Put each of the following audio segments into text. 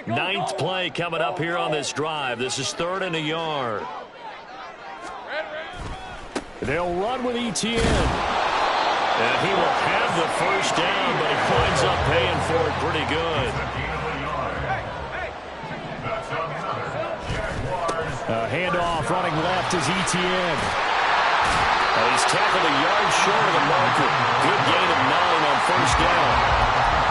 Ninth play coming up here on this drive. This is 3rd and a yard. They'll run with Etienne. And he will have the first down, but he winds up paying for it pretty good. Handoff running left is Etienne. He's tackled a yard short of the marker. Good gain of 9 on first down.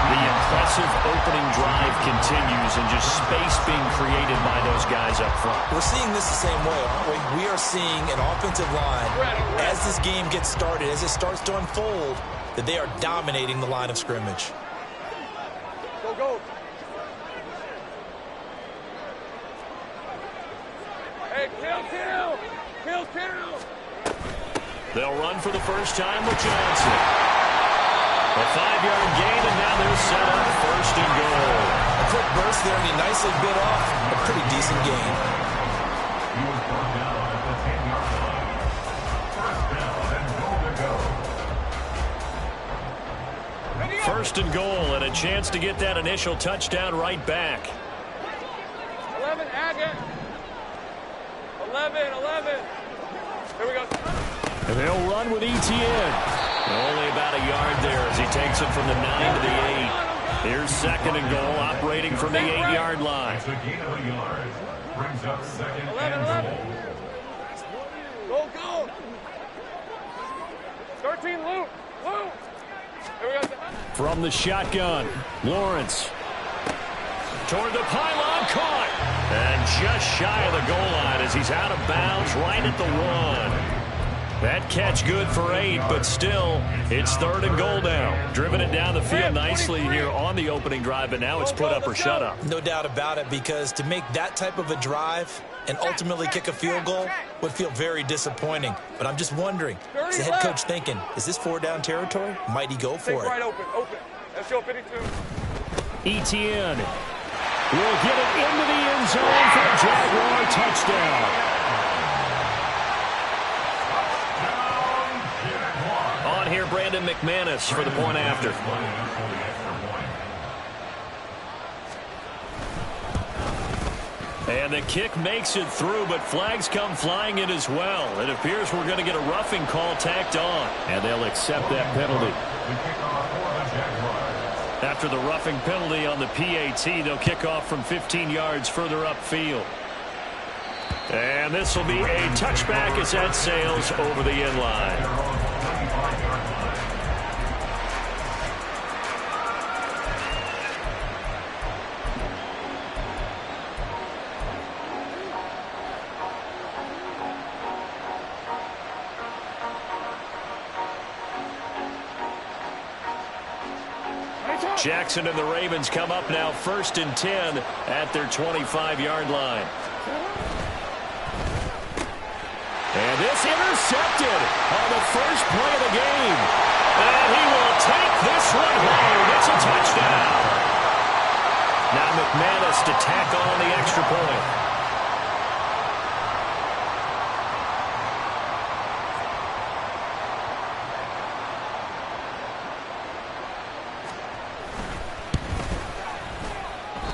The impressive opening drive continues and just space being created by those guys up front. We're seeing this the same way, aren't we? We are seeing an offensive line, as this game gets started, as it starts to unfold, that they are dominating the line of scrimmage. Go, go. Hey, kill. They'll run for the first time with Johnson. A 5-yard gain, and now they're set up 1st and goal. A quick burst there, and he nicely bit off a pretty decent gain. First and goal, and a chance to get that initial touchdown right back. 11, Agate. 11. Here we go. And they'll run with Etienne. Only about a yard there as he takes it from the 9 to the 8. Here's 2nd and goal, operating from the 8-yard line. 11. Go. 13, Luke. Here we go. From the shotgun, Lawrence. Toward the pylon, caught. And just shy of the goal line as he's out of bounds right at the 1. That catch good for 8, but still, it's 3rd and goal now. Driven it down the field nicely here on the opening drive, but now it's put up or shut up. No doubt about it, because to make that type of a drive and ultimately kick a field goal would feel very disappointing. But I'm just wondering, is the head coach thinking, is this 4-down territory? Might he go for it? Right open. Let's go, 52. Etienne will get it into the end zone for a Jaguar touchdown. On here, Brandon McManus for the point after. And the kick makes it through, but flags come flying in as well. It appears we're going to get a roughing call tacked on, and they'll accept that penalty. After the roughing penalty on the PAT, they'll kick off from 15 yards further upfield. And this will be a touchback as that sails over the end line. Jackson and the Ravens come up now 1st and 10 at their 25-yard line. And this intercepted on the first play of the game. And he will take this one home. It's a touchdown. Now McManus to tack on the extra point.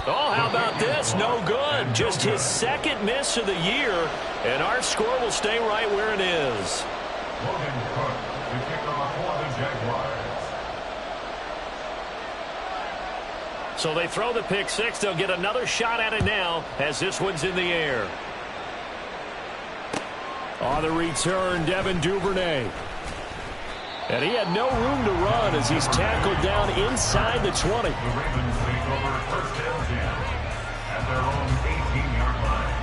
Oh, how about this? No good. Just his 2nd miss of the year, and our score will stay right where it is. Logan Cook to kick off for the Jaguars. So they throw the pick 6. They'll get another shot at it now as this one's in the air. On the return, Devin Duvernay. And he had no room to run as he's tackled down inside the 20. The Ravens take over 1st and 10 at their own 18-yard line.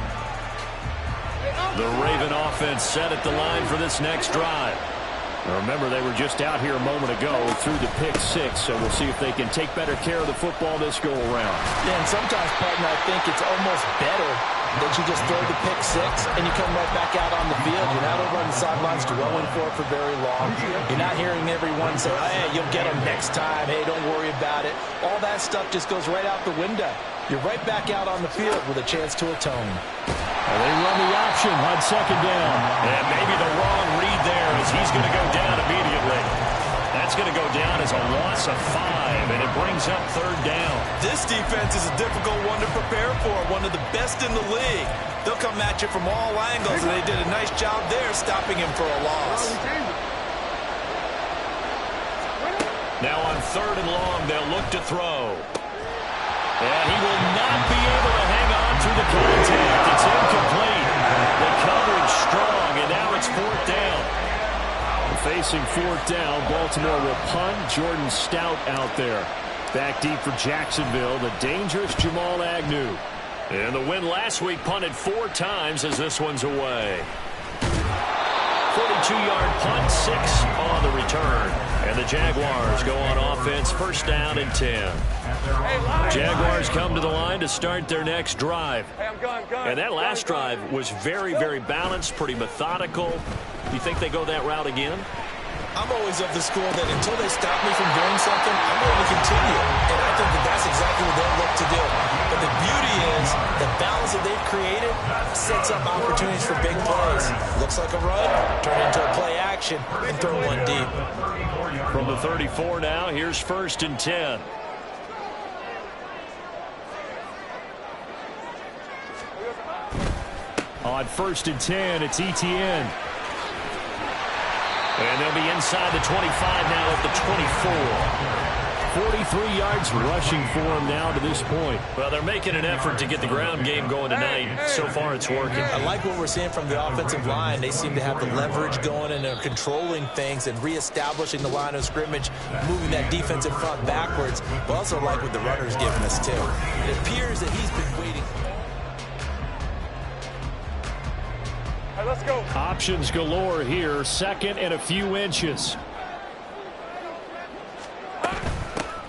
The Raven offense set at the line for this next drive. Now remember, they were just out here a moment ago through the pick 6, so we'll see if they can take better care of the football this go-around. Yeah, and sometimes, partner, I think it's almost better that you just throw the pick 6 and you come right back out on the field. You're not over on the sidelines dwelling for it for very long. You're not hearing everyone say, hey, you'll get them next time. Hey, don't worry about it. All that stuff just goes right out the window. You're right back out on the field with a chance to atone. Well, they run the option on 2nd down. And maybe the wrong read there as he's going to go down immediately. That that's going to go down as a loss of 5, and it brings up 3rd down. This defense is a difficult one to prepare for, one of the best in the league. They'll come at you from all angles, and they did a nice job there stopping him for a loss. Now on 3rd and long, they'll look to throw. And he will not be able to hang on through the contact. It's incomplete. The coverage strong, and now it's 4th down. Facing 4th down, Baltimore will punt. Jordan Stout out there. Back deep for Jacksonville, the dangerous Jamal Agnew. And the win last week punted 4 times as this one's away. 42-yard punt, 6 on the return. And the Jaguars go on offense, 1st down and 10. Jaguars come to the line to start their next drive. And that last drive was very, very balanced, pretty methodical. You think they go that route again? I'm always of the school that until they stop me from doing something, I'm going to continue. And I think that that's exactly what they'll look to do. But the beauty is the balance that they've created sets up opportunities for big plays. Looks like a run, turn into a play action, and throw one deep. From the 34 now, here's 1st and 10. On 1st and 10, it's Etienne. And they'll be inside the 25 now at the 24. 43 yards rushing for him now to this point. Well, they're making an effort to get the ground game going tonight. So far, it's working. I like what we're seeing from the offensive line. They seem to have the leverage going, and they're controlling things and reestablishing the line of scrimmage, moving that defensive front backwards. But also like what the runner's giving us, too. It appears that he's been waiting. Let's go. Options galore here. 2nd and a few inches.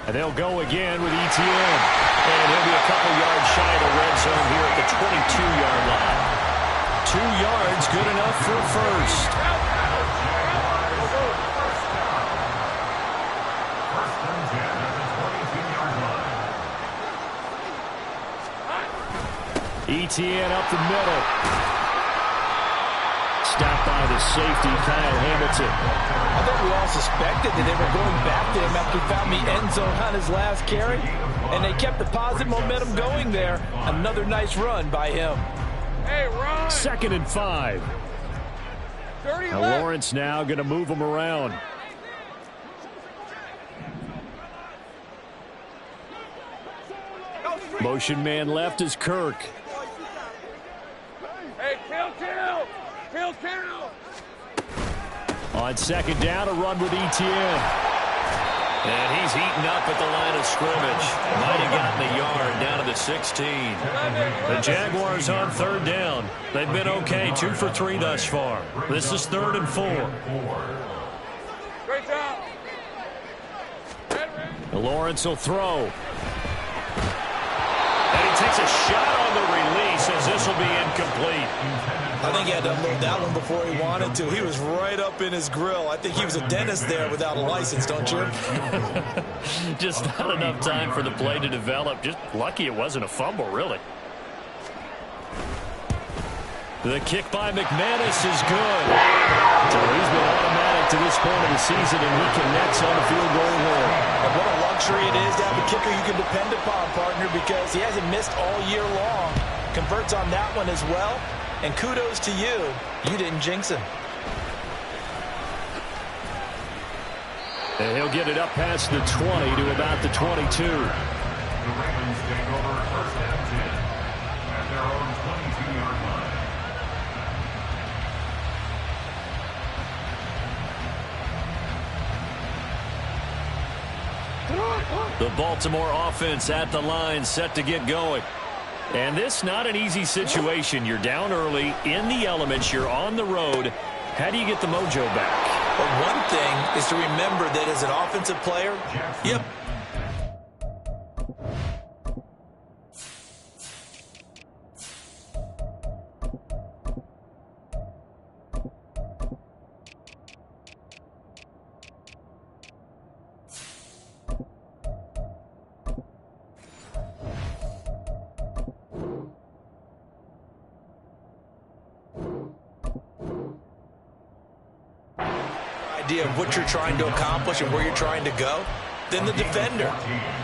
And they'll go again with Etienne. And he'll be a couple yards shy of the red zone here at the 22-yard line. 2 yards, good enough for a 1st. Etienne up the middle. Stopped by the safety, Kyle Hamilton. I think we all suspected that they were going back to him after he found the end zone on his last carry, and they kept the positive momentum going there. Another nice run by him. Hey, run! 2nd and 5. Now Lawrence now going to move him around. Motion man left is Kirk. Hey, kill! On 2nd down, a run with Etienne. And he's heating up at the line of scrimmage. Might have gotten a yard down to the 16. The Jaguars on 3rd down. They've been okay, 2 for 3 thus far. This is 3rd and 4. Great job. Lawrence will throw. And he takes a shot on the release as this will be incomplete. I think he had to unload that one before he wanted to. He was right up in his grill. I think he was a dentist there without a license, don't you? Just not enough time for the play to develop. Just lucky it wasn't a fumble, really. The kick by McManus is good. So he's been automatic to this point of the season, and he connects on the field goal hole. And what a luxury it is to have a kicker you can depend upon, partner, because he hasn't missed all year long. Converts on that one as well. And kudos to you. You didn't jinx him. And he'll get it up past the 20 to about the 22. The Ravens take over 1st and 10 at their own 22-yard line. The Baltimore offense at the line, set to get going. And this not an easy situation. You're down early, in the elements, you're on the road. How do you get the mojo back? Well, one thing is to remember that as an offensive player, yep, idea of what you're trying to accomplish and where you're trying to go than the defender.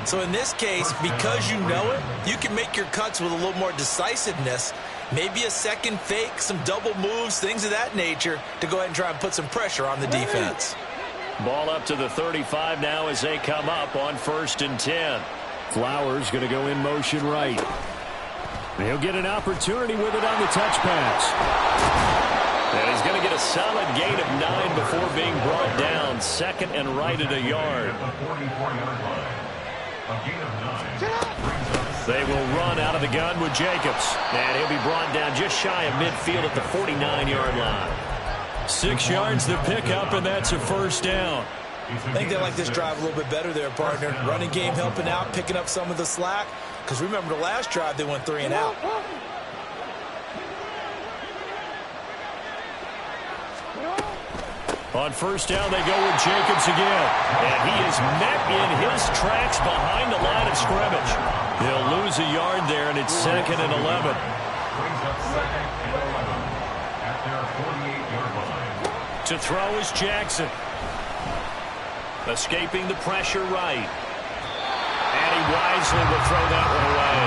So in this case, because you know it, you can make your cuts with a little more decisiveness, maybe a second fake, some double moves, things of that nature to go ahead and try and put some pressure on the defense. Ball up to the 35 now as they come up on 1st and 10. Flowers going to go in motion right. He'll get an opportunity with it on the touch pass. And he's going to get a solid gain of 9 before being brought down. 2nd and right at a yard. They will run out of the gun with Jacobs. And he'll be brought down just shy of midfield at the 49-yard line. 6 yards the pickup, and that's a 1st down. I think they like this drive a little bit better there, partner. Running game helping out, picking up some of the slack. Because remember the last drive, they went 3 and out. On 1st down, they go with Jacobs again. And he is met in his tracks behind the line of scrimmage. He'll lose a yard there, and it's 2nd and 11. To throw is Jackson. Escaping the pressure right. And he wisely will throw that one away.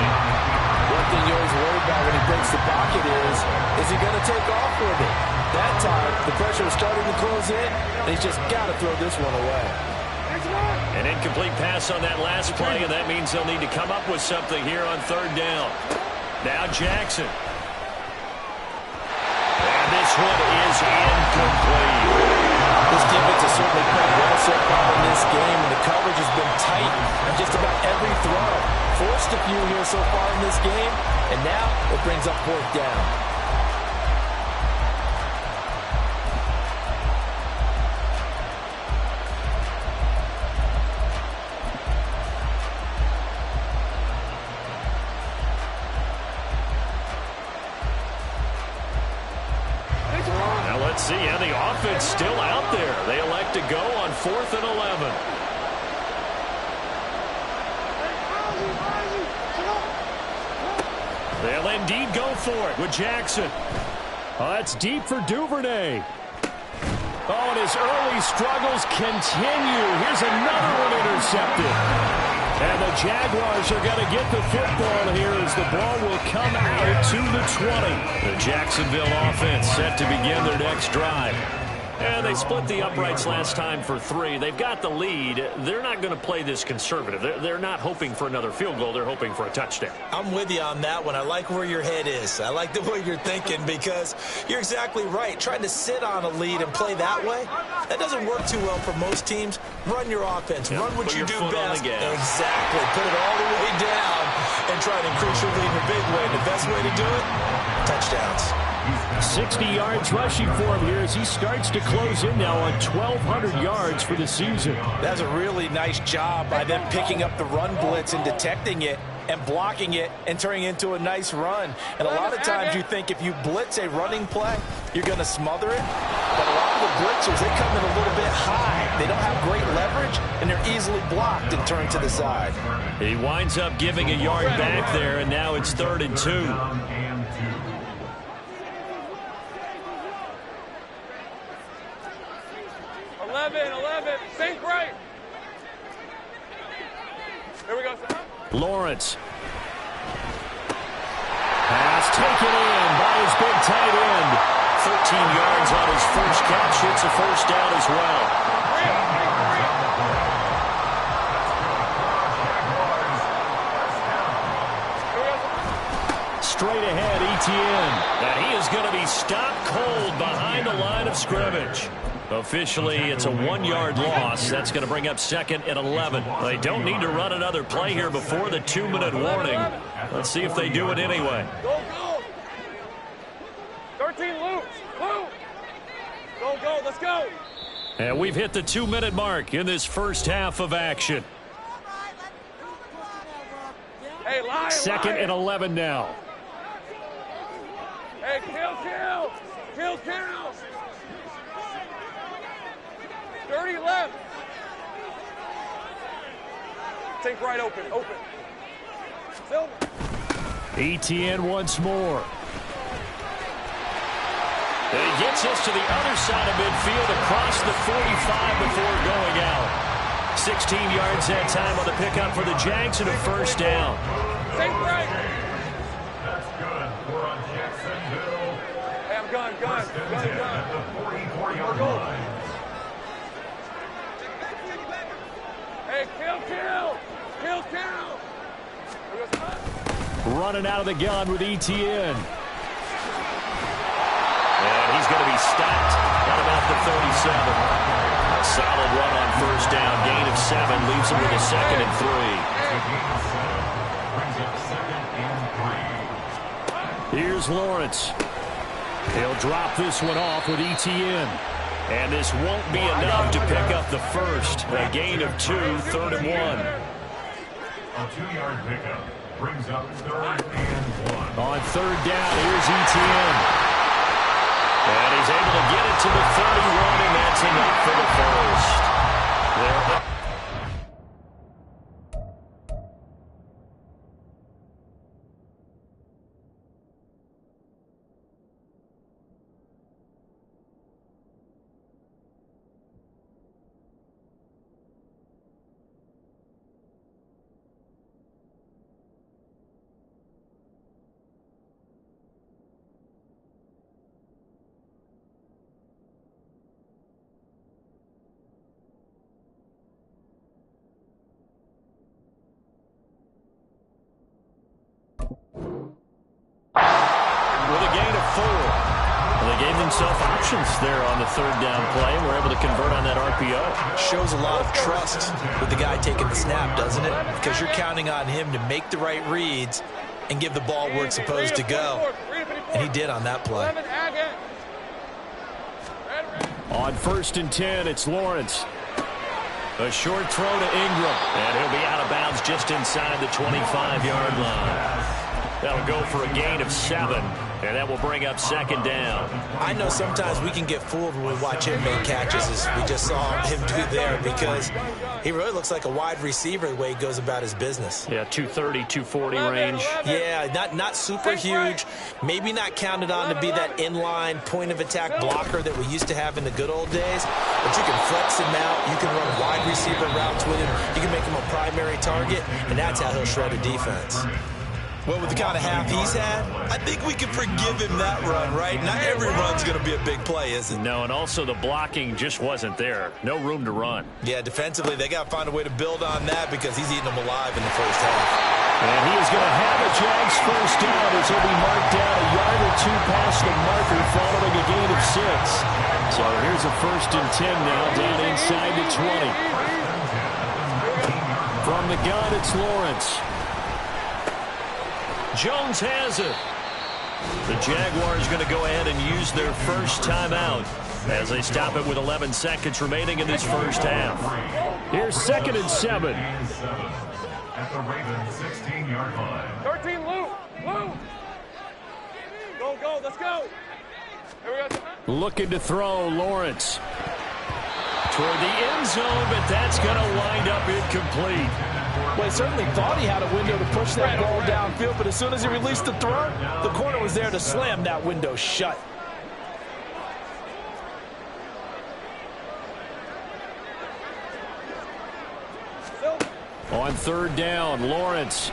One thing you always worry about when he breaks the pocket is he going to take off with it? That time, the pressure was starting to close in, and he's just got to throw this one away. An incomplete pass on that last play, and that means they'll need to come up with something here on 3rd down. Now Jackson. And this one is incomplete. This defense has certainly played well so far in this game, and the coverage has been tight on just about every throw. Forced a few here so far in this game, and now it brings up 4th down. Let's see how the offense still out there. They elect to go on 4th and 11. They'll indeed go for it with Jackson. That's deep for Duvernay. Oh, and his early struggles continue. Here's another one intercepted. And the Jaguars are going to get the football here as the ball will come out to the 20. The Jacksonville offense set to begin their next drive. And they split the uprights last time for 3. They've got the lead. They're not going to play this conservative. They're not hoping for another field goal. They're hoping for a touchdown. I'm with you on that one. I like where your head is. I like the way you're thinking because you're exactly right. Trying to sit on a lead and play that way, that doesn't work too well for most teams. Run your offense. Run what you do best. Exactly. Put it all the way down and try to increase your lead in a big way. The best way to do it, touchdowns. 60 yards rushing for him here as he starts to close in now on 1,200 yards for the season. That's a really nice job by them picking up the run blitz and detecting it and blocking it and turning it into a nice run. And a lot of times you think if you blitz a running play, you're going to smother it. But a lot of the blitzers, they come in a little bit high. They don't have great leverage, and they're easily blocked and turned to the side. He winds up giving a yard back there, and now it's 3rd and 2. 11, think right. Here we go. Lawrence. Pass taken in by his big tight end. 13 yards on his first catch. It's a 1st down as well. Straight ahead, Etienne. And he is going to be stopped cold behind the line of scrimmage. Officially, it's a 1-yard loss. That's going to bring up 2nd and 11. They don't need to run another play here before the 2-minute warning. Let's see if they do it anyway. Go, go. 13 loops. Go, go, let's go. And we've hit the 2-minute mark in this first half of action. Hey, lie, 2nd and 11 now. Hey, kill. 30 left. Think right, open. Silver. Etienne once more. And he gets us to the other side of midfield across the 45 before going out. 16 yards that time on the pickup for the Jags and a first down. Same right. That's good for a Jacksonville. Hey, I'm gun. At the 44-yard line. Hey, kill. Running out of the gun with ETN. And he's going to be stopped at about the 37. A solid run on first down. Gain of 7 leaves him with a 2nd and 3. Here's Lawrence. He'll drop this one off with ETN. And this won't be enough to pick up the first. A gain of 2, 3rd and 1. A 2-yard pickup brings up 3rd and 1. On third down, here's ETN. And he's able to get it to the 31, and that's enough for the first. There. Options there on the third down play. We're able to convert on that RPO. Shows a lot of trust with the guy taking the snap, doesn't it? Because you're counting on him to make the right reads and give the ball where it's supposed to go. And he did on that play. On 1st and 10, it's Lawrence. A short throw to Ingram. And he'll be out of bounds just inside the 25-yard line. That'll go for a gain of 7, and that will bring up 2nd down. I know sometimes we can get fooled when we watch him make catches, as we just saw him do there, because he really looks like a wide receiver the way he goes about his business. Yeah, 230, 240 range. Yeah, not super huge, maybe not counted on to be that inline point-of-attack blocker that we used to have in the good old days, but you can flex him out, you can run wide receiver routes with him, you can make him a primary target, and that's how he'll shred a defense. Well, with the kind of half he's had, I think we can forgive him that run, right? Not every run's going to be a big play, is it? No, and also the blocking just wasn't there. No room to run. Yeah, defensively, they got to find a way to build on that because he's eating them alive in the first half. And he is going to have a Jags first down as he'll be marked down a yard or 2 past the marker following a gain of 6. So here's a 1st and 10 now down inside the 20. From the gun, it's Lawrence. Jones has it. The Jaguars going to go ahead and use their first timeout as they stop it with 11 seconds remaining in this first half. Here's 2nd and 7. At the Ravens 16-yard line. 13, Lou. Go, let's go. Here we go. Looking to throw, Lawrence. Toward the end zone, but that's going to wind up incomplete. Well, he certainly thought he had a window to push that ball downfield, but as soon as he released the throw, the corner was there to slam that window shut. On 3rd down, Lawrence.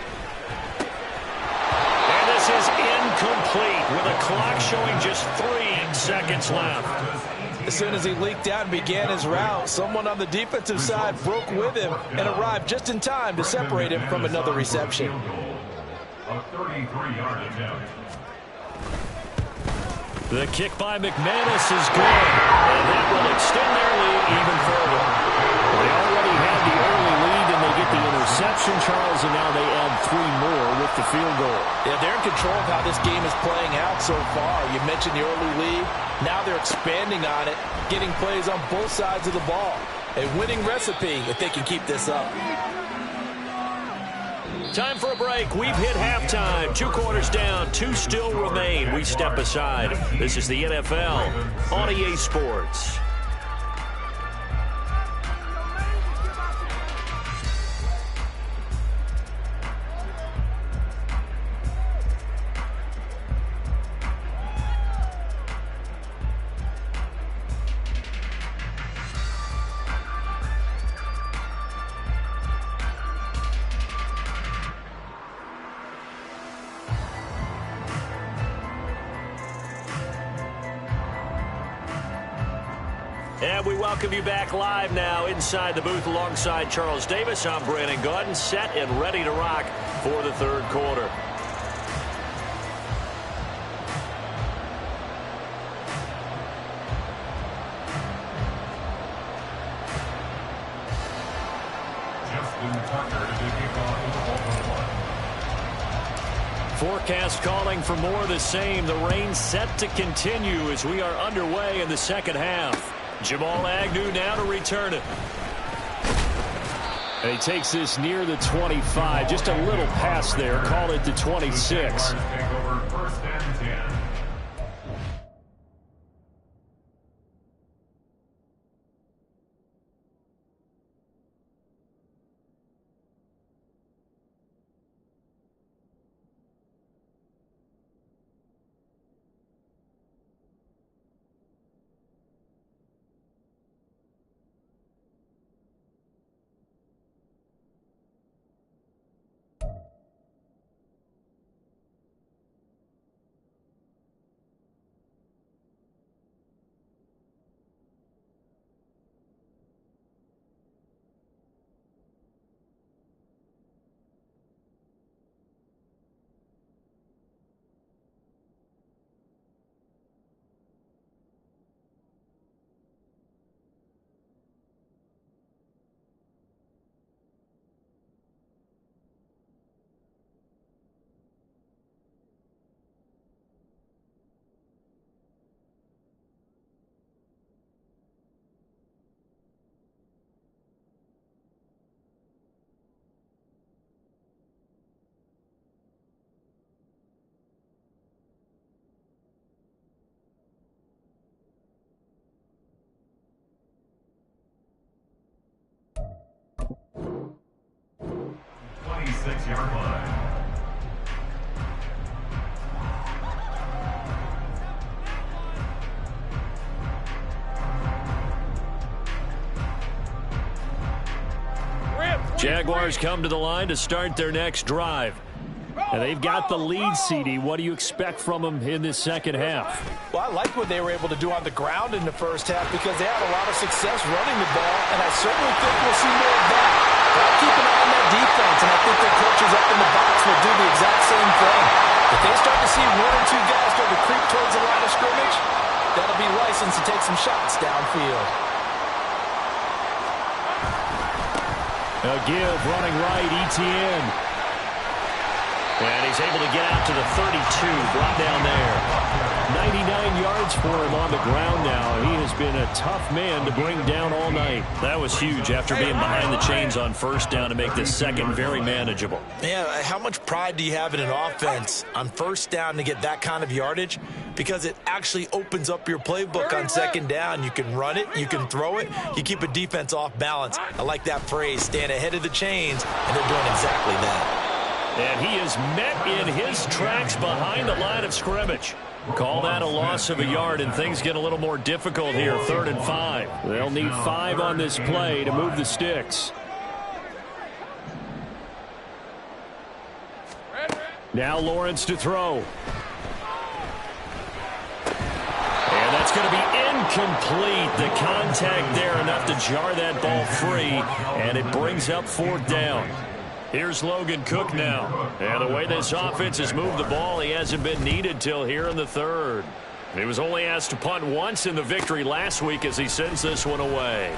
And this is incomplete with a clock showing just 3 seconds left. As soon as he leaked out and began his route, someone on the defensive side broke with him and arrived just in time to separate him from another reception. A 33-yard attempt. The kick by McManus is good, and that will extend their lead even further. They already had the early lead, and they get the interception, Charles, and now they add 3 more with the field goal. Yeah, they're in control of how this game is playing out so far. You mentioned the early lead. Now they're expanding on it, getting plays on both sides of the ball. A winning recipe if they can keep this up. Time for a break. We've hit halftime. 2 quarters down. 2 still remain. We step aside. This is the NFL on EA Sports. And we welcome you back live now inside the booth alongside Charles Davis. I'm Brandon Gaudin, set and ready to rock for the third quarter. Forecast calling for more of the same. The rain set to continue as we are underway in the second half. Jamal Agnew now to return it. And he takes this near the 25. Just a little pass there. Call it the 26. Jaguars come to the line to start their next drive. And they've got the lead, CD. What do you expect from them in this second half? Well, I like what they were able to do on the ground in the first half because they had a lot of success running the ball, and I certainly think we'll see more of that. Got to keep an eye on that defense, and I think their coaches up in the box will do the exact same thing. If they start to see one or two guys start to creep towards the line of scrimmage, that'll be license to take some shots downfield. A give running right, Etienne. And he's able to get out to the 32, brought down there. 99 yards for him on the ground now. He has been a tough man to bring down all night. That was huge after being behind the chains on first down to make this second very manageable. Yeah, how much pride do you have in an offense on first down to get that kind of yardage? Because it actually opens up your playbook on second down. You can run it, you can throw it, you keep a defense off balance. I like that phrase, stand ahead of the chains, and they're doing exactly that. And he is met in his tracks behind the line of scrimmage. Call that a loss of a yard, and things get a little more difficult here, 3rd and 5. They'll need 5 on this play to move the sticks. Now Lawrence to throw. And that's going to be incomplete. The contact there enough to jar that ball free, and it brings up 4th down. Here's Logan Cook now. And the way this offense has moved the ball, he hasn't been needed till here in the 3rd. He was only asked to punt once in the victory last week as he sends this one away.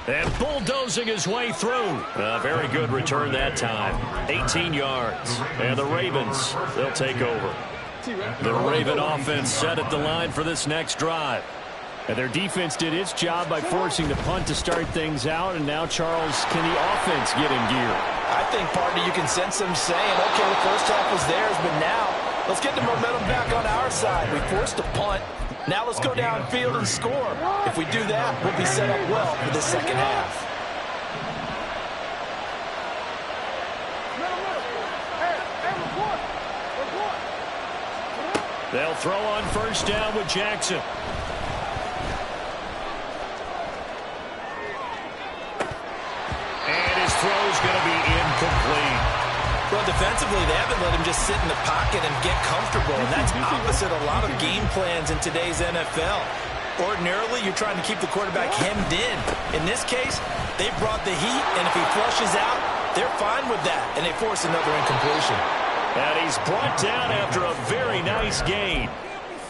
And bulldozing his way through. A very good return that time. 18 yards. And the Ravens, they'll take over. The Raven offense set at the line for this next drive. And their defense did its job by forcing the punt to start things out. And now, Charles, can the offense get in gear? I think, partner, you can sense them saying, okay, the first half was theirs, but now let's get the momentum back on our side. We forced a punt. Now let's go downfield and score. If we do that, we'll be set up well for the second half. They'll throw on first down with Jackson. And his throw is going to be incomplete. Well, defensively, they haven't let him just sit in the pocket and get comfortable, and that's opposite a lot of game plans in today's NFL. Ordinarily, you're trying to keep the quarterback hemmed in. In this case, they brought the heat, and if he flushes out, they're fine with that, and they force another incompletion. And he's brought down after a very nice gain.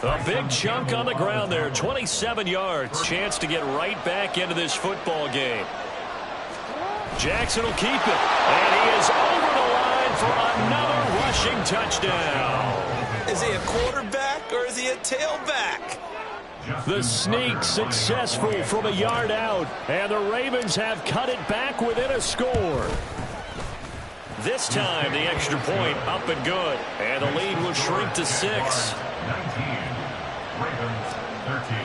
A big chunk on the ground there, 27 yards. Chance to get right back into this football game. Jackson will keep it, and he is over the line for another rushing touchdown. Is he a quarterback or is he a tailback? The sneak successful from a yard out, and the Ravens have cut it back within a score. This time, the extra point up and good, and the lead will shrink to 6. 19, Ravens 13.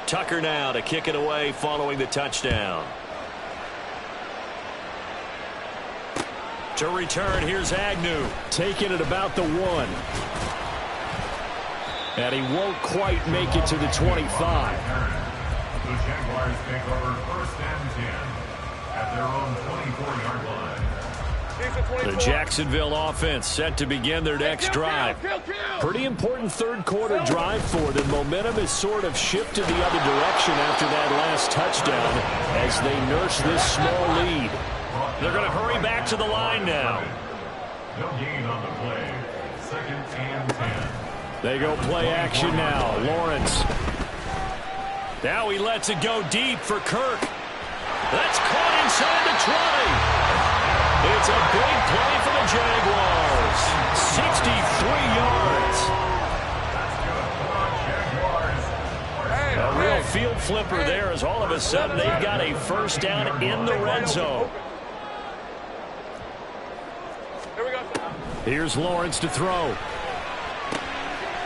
Tucker now to kick it away following the touchdown. To return, here's Agnew. Taking it about the 1. And he won't quite make it to the 25. The Jaguars take over 1st and 10 at their own 24-yard line. The Jacksonville offense set to begin their next drive. Pretty important third quarter drive for them. Momentum has sort of shifted the other direction after that last touchdown as they nurse this small lead. They're going to hurry back to the line now. No gain on the play. 2nd and 10. They go play action now. Lawrence. Now he lets it go deep for Kirk. That's caught inside the 20. It's a big play for the Jaguars. 63 yards. A real field flipper there as all of a sudden they've got a first down in the red zone. Here's Lawrence to throw.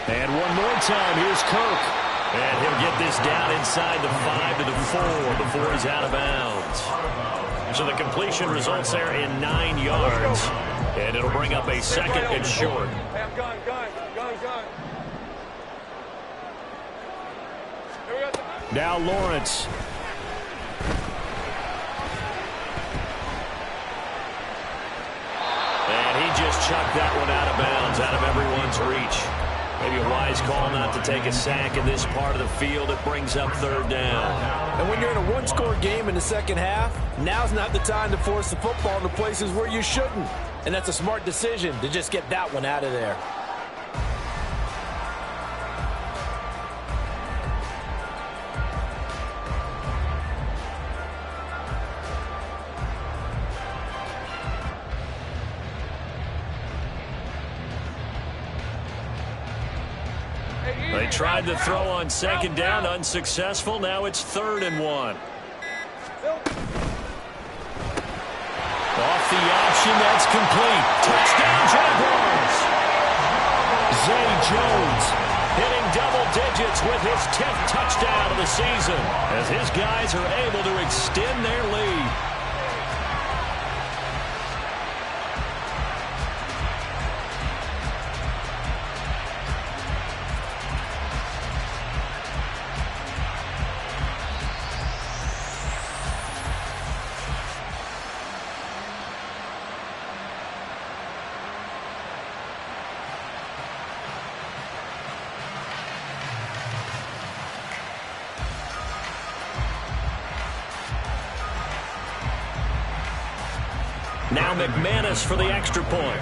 And one more time, here's Kirk. And he'll get this down inside the 5 to the 4 before he's out of bounds. So the completion results there in 9 yards. And it'll bring up a 2nd and short. Now Lawrence. And he just chucked that one out of bounds, out of everyone's reach. Maybe a wise call not to take a sack in this part of the field. It brings up 3rd down. And when you're in a one-score game in the second half, now's not the time to force the football into places where you shouldn't. And that's a smart decision to just get that one out of there. They tried to throw on 2nd down, unsuccessful. Now it's 3rd and 1. Off the option, that's complete. Touchdown, Jaguars! Zay Jones hitting double digits with his 10th touchdown of the season as his guys are able to extend their lead. Now McManus for the extra point.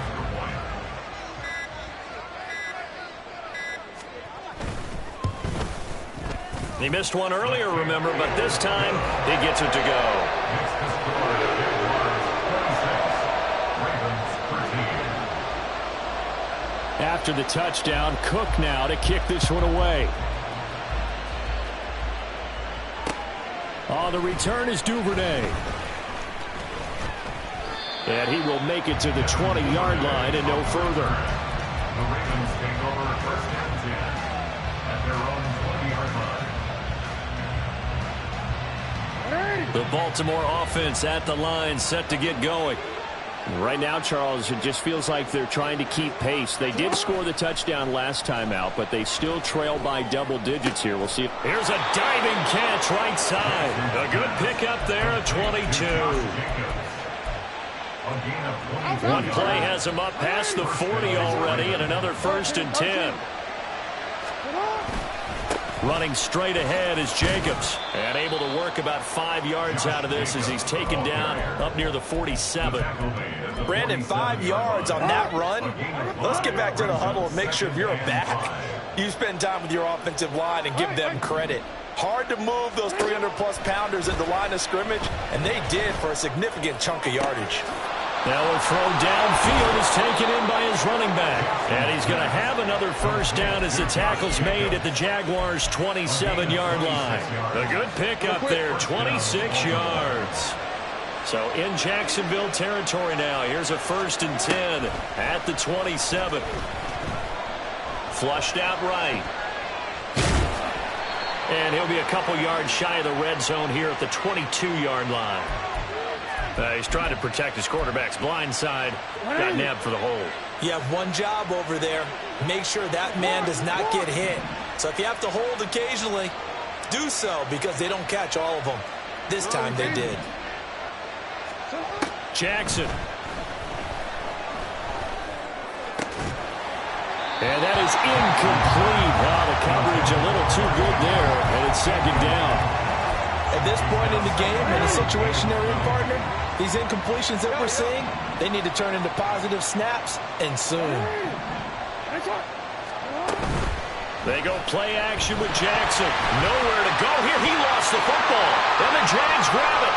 He missed one earlier, remember, but this time he gets it to go. After the touchdown, Cook now to kick this one away. On the return is Duvernay. And he will make it to the 20-yard line and no further. The Ravens take over 1st and 10 at their own 20-yard line. The Baltimore offense at the line, set to get going. Right now, Charles, it just feels like they're trying to keep pace. They did score the touchdown last time out, but they still trail by double digits here. We'll see. Here's a diving catch right side. A good pickup there at 22. One play has him up past the 40 already, and another 1st and 10. Running straight ahead is Jacobs, and able to work about 5 yards out of this as he's taken down up near the 47. Brandon, 5 yards on that run. Let's get back to the huddle and make sure if you're a back, you spend time with your offensive line and give them credit. Hard to move those 300-plus pounders at the line of scrimmage, and they did for a significant chunk of yardage. Now a throw downfield is taken in by his running back. And he's going to have another 1st down as the tackle's made at the Jaguars' 27-yard line. A good pick up there, 26 yards. So in Jacksonville territory now, here's a 1st and 10 at the 27. Flushed out right. And he'll be a couple yards shy of the red zone here at the 22-yard line. He's trying to protect his quarterback's blind side. Got nabbed for the hold. You have one job over there. Make sure that man does not get hit. So if you have to hold occasionally, do so because they don't catch all of them. This time they did. Jackson. And that is incomplete. Wow, the coverage a little too good there, and it's 2nd down. At this point in the game, in the situation they're in, partner, these incompletions that we're seeing, they need to turn into positive snaps, and soon. They go play action with Jackson. Nowhere to go here. He lost the football. And the Jags grab it.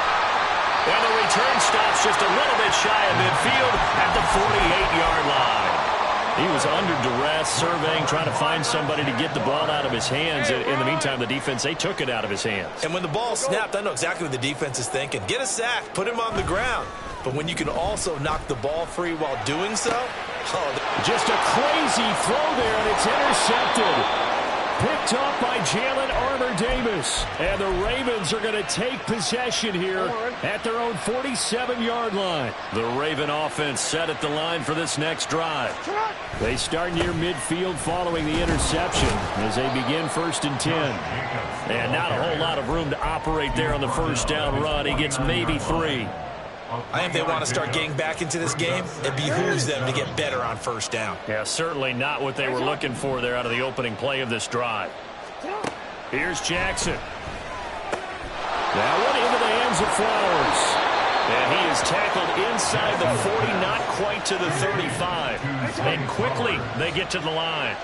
And the return stops just a little bit shy of midfield at the 48-yard line. He was under duress, surveying, trying to find somebody to get the ball out of his hands. In the meantime, the defense, they took it out of his hands. And when the ball snapped, I know exactly what the defense is thinking. Get a sack, put him on the ground. But when you can also knock the ball free while doing so, just a crazy throw there, and it's intercepted. Picked off by Jalen Armour-Davis. And the Ravens are going to take possession here at their own 47-yard line. The Raven offense set at the line for this next drive. They start near midfield following the interception as they begin 1st and 10. And not a whole lot of room to operate there on the 1st down run. He gets maybe 3. I think they want to start getting back into this game. It behooves them to get better on 1st down. Yeah, certainly not what they were looking for there out of the opening play of this drive. Here's Jackson. That one into the hands of Flowers. And he is tackled inside the 40, not quite to the 35. And quickly they get to the line.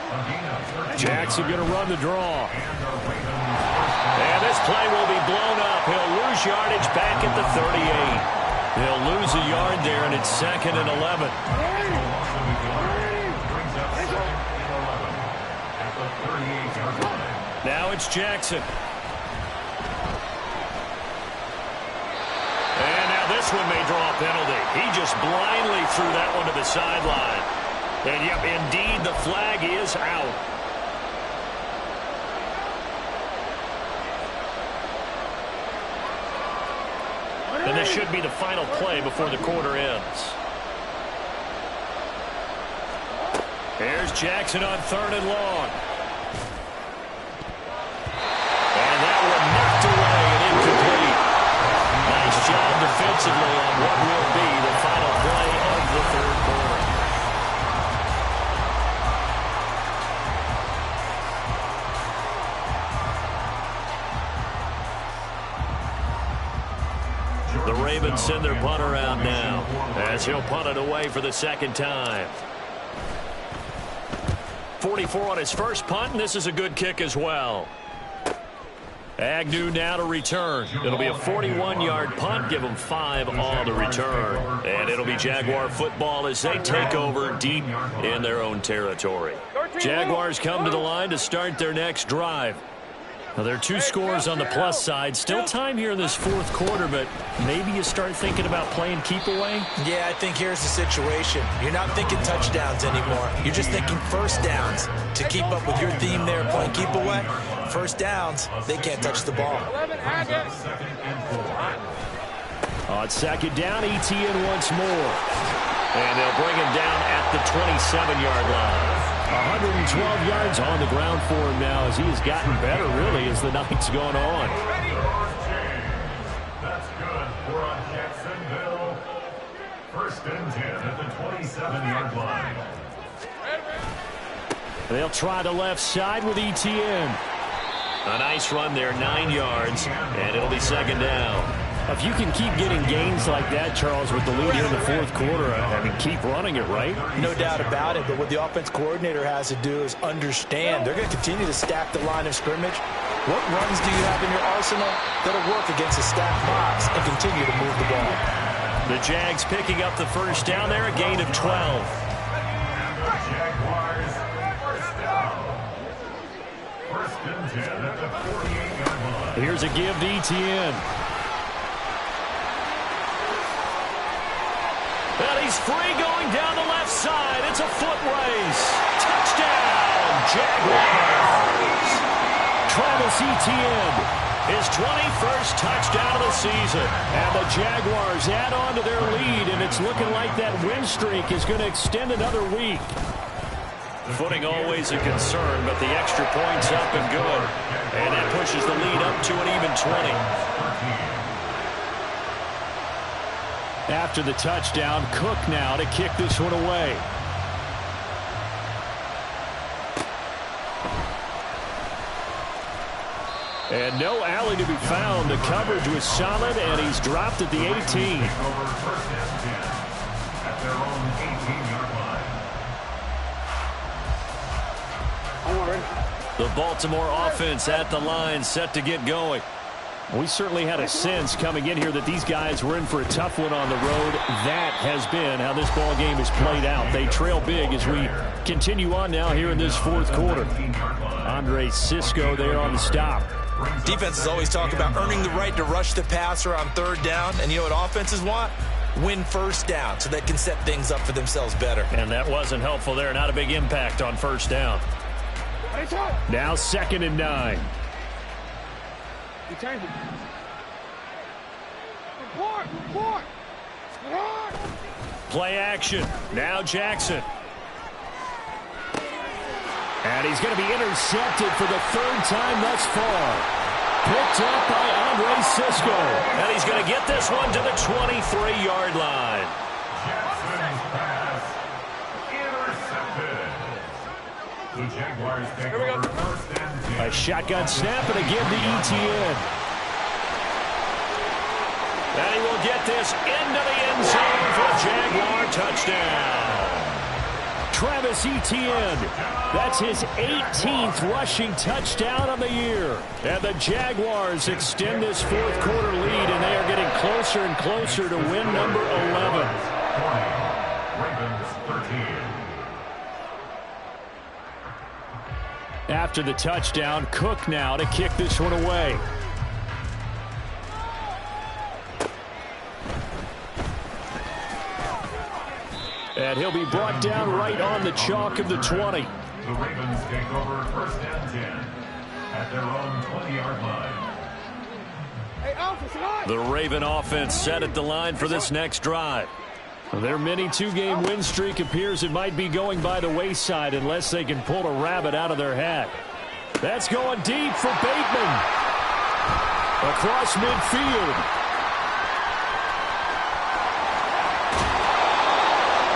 Jackson going to run the draw. And this play will be blown up. He'll lose yardage back at the 38. They'll lose a yard there, and it's 2nd and 11. Now it's Jackson. And now this one may draw a penalty. He just blindly threw that one to the sideline. And, yep, indeed, the flag is out. And this should be the final play before the quarter ends. Here's Jackson on 3rd and long. And that one knocked away and incomplete. Nice job defensively on what will be the final play of the 3rd quarter. The Ravens send their punter out now as he'll punt it away for the 2nd time. 44 on his first punt, and this is a good kick as well. Agnew now to return. It'll be a 41-yard punt, give them 5 on the return. And it'll be Jaguar football as they take over deep in their own territory. Jaguars come to the line to start their next drive. Now, there are 2 scores on the plus side. Still time here in this 4th quarter, but maybe you start thinking about playing keep away? Yeah, I think here's the situation. You're not thinking touchdowns anymore. You're just thinking 1st downs. To keep up with your theme there, playing keep away, 1st downs, they can't touch the ball. On 2nd down, Etienne once more. And they'll bring him down at the 27-yard line. 112 yards on the ground for him now as he has gotten better, really, as the night's gone on. That's good for Jacksonville. First and 10 at the 27-yard line. They'll try the left side with Etienne. A nice run there, 9 yards, and it'll be second down. If you can keep getting gains like that, Charles, with the lead here in the fourth quarter, I mean, keep running it, right? No doubt about it, but what the offense coordinator has to do is understand they're going to continue to stack the line of scrimmage. What runs do you have in your arsenal that'll work against a stacked box and continue to move the ball? The Jags picking up the first down there, a gain of 12. And the Jaguars first down. First and 10 at the 48-yard line. Here's a give to Etienne. And he's free going down the left side. It's a foot race. Touchdown, Jaguars. Travis Etienne, his 21st touchdown of the season. And the Jaguars add on to their lead, and it's looking like that win streak is going to extend another week. Footing always a concern, but the extra point's up and good. And that pushes the lead up to an even 20. After the touchdown, Cook now to kick this one away. And no alley to be found. The coverage was solid, and he's dropped at the 18. Over first and 10 at their own 18-yard line. The Baltimore offense at the line, set to get going. We certainly had a sense coming in here that these guys were in for a tough one on the road. That has been how this ball game is played out. They trail big as we continue on now here in this fourth quarter. Andre Cisco there on the stop. Defenses always talk about earning the right to rush the passer on third down. And you know what offenses want? Win first down so they can set things up for themselves better. And that wasn't helpful there. Not a big impact on first down. Now 2nd and 9. Report! Play action. Now Jackson. And he's going to be intercepted for the third time thus far. Picked up by Andre Cisco. And he's going to get this one to the 23-yard line. Jackson's pass intercepted. The Jaguars take over first and 10. A shotgun snap and a give to Etienne. And he will get this into the end zone for a Jaguar touchdown. Travis Etienne. That's his 18th rushing touchdown of the year. And the Jaguars extend this fourth quarter lead, and they are getting closer and closer to win number 11. 20, Ravens 13. After the touchdown, Cook now to kick this one away. And he'll be brought down right on the chalk of the 20. The Ravens take over first and 10 at their own 20-yard line. The Raven offense set at the line for this next drive. Their mini two-game win streak appears it might be going by the wayside unless they can pull a rabbit out of their hat. That's going deep for Bateman. Across midfield.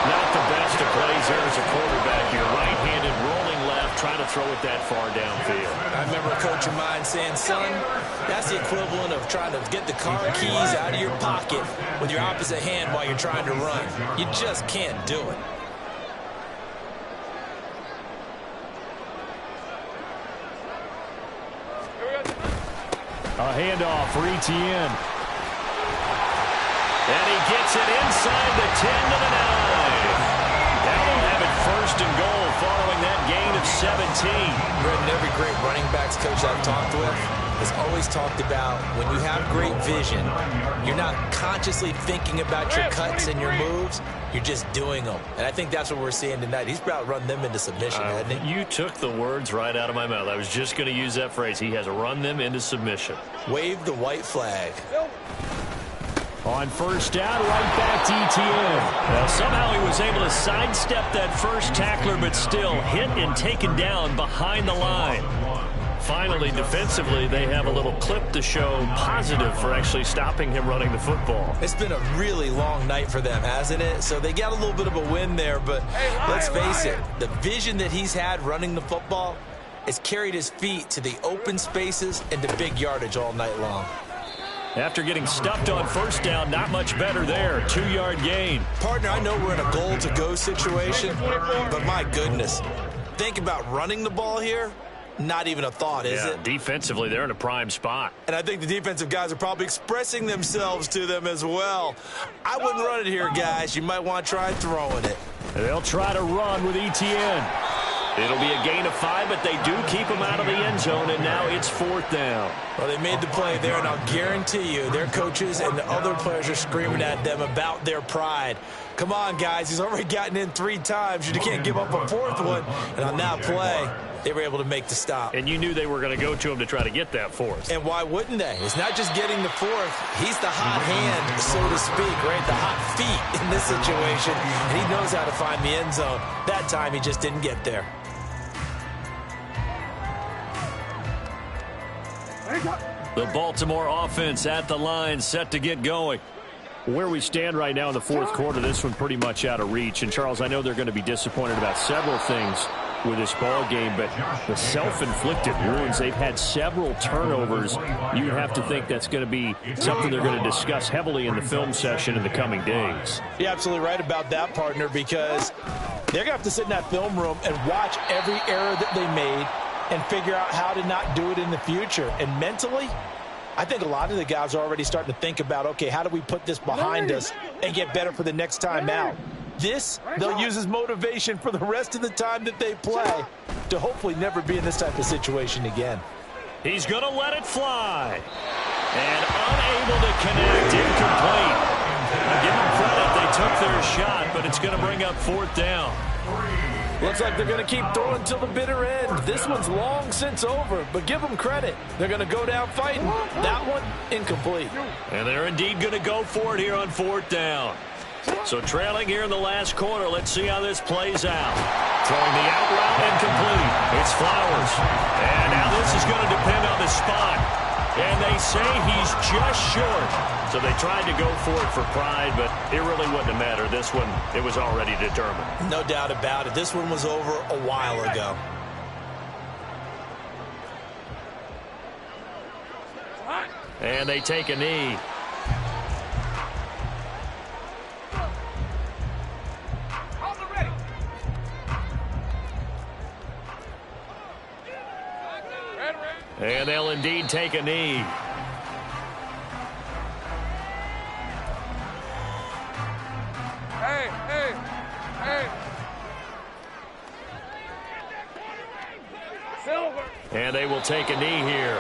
Not the best of plays there as a quarterback. Your right-handed rolling left, trying to throw it that far downfield. I remember a coach of mine saying, son, that's the equivalent of trying to get the car keys out of your pocket with your opposite hand while you're trying to run. You just can't do it. A handoff for Etienne. And he gets it inside the 10 to the 9. Now they'll have it first and goal following that gain of 17. Brendan, every great running backs coach I've talked with has always talked about when you have great vision, you're not consciously thinking about your cuts and your moves, you're just doing them. And I think that's what we're seeing tonight. He's about run them into submission, hasn't he? You took the words right out of my mouth. I was just going to use that phrase. He has run them into submission. Wave the white flag. On first down, right back to Etienne. Well, somehow he was able to sidestep that first tackler, but still hit and taken down behind the line. Finally, defensively, they have a little clip to show positive for actually stopping him running the football. It's been a really long night for them, hasn't it? So they got a little bit of a win there, but let's face it, the vision that he's had running the football has carried his feet to the open spaces and to big yardage all night long. After getting stuffed on first down, not much better there. 2-yard gain. Partner, I know we're in a goal-to-go situation, but my goodness, think about running the ball here. Not even a thought, is it? Defensively, they're in a prime spot. And I think the defensive guys are probably expressing themselves to them as well. I wouldn't run it here, guys. You might want to try throwing it. They'll try to run with Etienne. It'll be a gain of 5, but they do keep him out of the end zone, and now it's 4th down. Well, they made the play there, and I'll guarantee you their coaches and the other players are screaming at them about their pride. Come on, guys. He's already gotten in 3 times. You can't give up a 4th one. And on that play, they were able to make the stop. And you knew they were going to go to him to try to get that 4th. And why wouldn't they? It's not just getting the 4th. He's the hot hand, so to speak, right? The hot feet in this situation. And he knows how to find the end zone. That time, he just didn't get there. The Baltimore offense at the line, set to get going. Where we stand right now in the 4th quarter, this one pretty much out of reach. And, Charles, I know they're going to be disappointed about several things with this ball game, but the self-inflicted wounds, they've had several turnovers. You'd have to think that's going to be something they're going to discuss heavily in the film session in the coming days. You're absolutely right about that, partner, because they're going to have to sit in that film room and watch every error that they made and figure out how to not do it in the future. And mentally, I think a lot of the guys are already starting to think about, okay, how do we put this behind us and get better for the next time out? This, they'll use as motivation for the rest of the time that they play to hopefully never be in this type of situation again. He's going to let it fly. And unable to connect, incomplete. I give them credit, they took their shot, but it's going to bring up 4th down. Looks like they're going to keep throwing till the bitter end. This one's long since over, but give them credit. They're going to go down fighting. That one, incomplete. And they're indeed going to go for it here on 4th down. So trailing here in the last quarter, let's see how this plays out. Throwing the out route, incomplete. It's Flowers. And now this is going to depend on the spot. And they say he's just short. So they tried to go for it for pride, but it really wouldn't have mattered. This one, it was already determined. No doubt about it. This one was over a while ago. And they take a knee. And they'll indeed take a knee. Hey. And they will take a knee here.